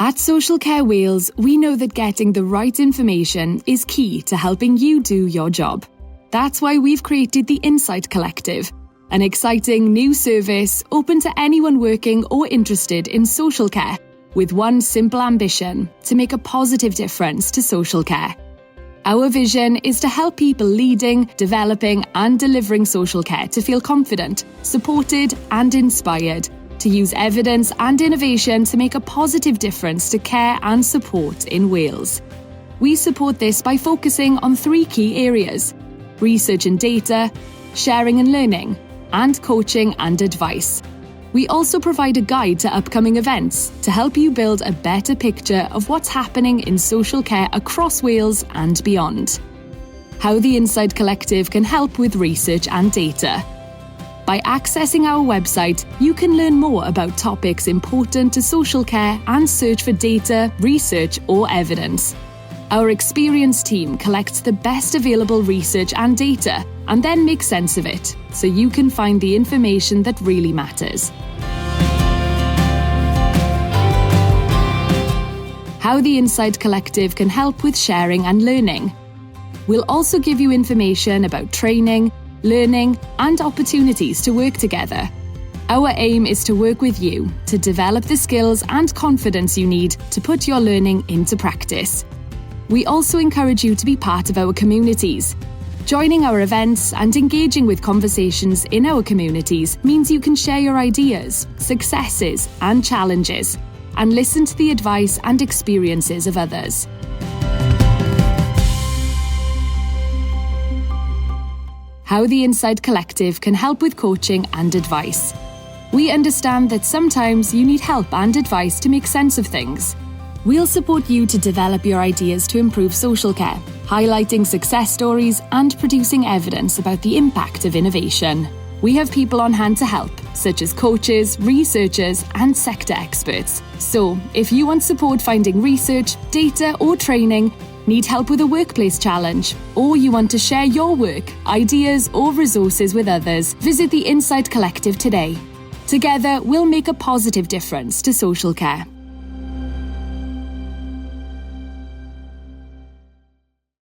At Social Care Wales, we know that getting the right information is key to helping you do your job. That's why we've created the Insight Collective, an exciting new service open to anyone working or interested in social care, with one simple ambition: to make a positive difference to social care. Our vision is to help people leading, developing and delivering social care to feel confident, supported and inspired, to use evidence and innovation to make a positive difference to care and support in Wales. We support this by focusing on 3 key areas: research and data, sharing and learning, and coaching and advice. We also provide a guide to upcoming events to help you build a better picture of what's happening in social care across Wales and beyond. How the Insight Collective can help with research and data. By accessing our website, you can learn more about topics important to social care and search for data, research or evidence. Our experienced team collects the best available research and data and then makes sense of it, so you can find the information that really matters. How the Insight Collective can help with sharing and learning. We'll also give you information about training, learning and opportunities to work together. Our aim is to work with you to develop the skills and confidence you need to put your learning into practice. We also encourage you to be part of our communities. Joining our events and engaging with conversations in our communities means you can share your ideas, successes and challenges, and listen to the advice and experiences of others. How the Insight Collective can help with coaching and advice. We understand that sometimes you need help and advice to make sense of things. We'll support you to develop your ideas to improve social care, highlighting success stories and producing evidence about the impact of innovation. We have people on hand to help, such as coaches, researchers and sector experts. So, if you want support finding research, data or training, need help with a workplace challenge, or you want to share your work, ideas or resources with others, visit the Insight Collective today. Together, we'll make a positive difference to social care.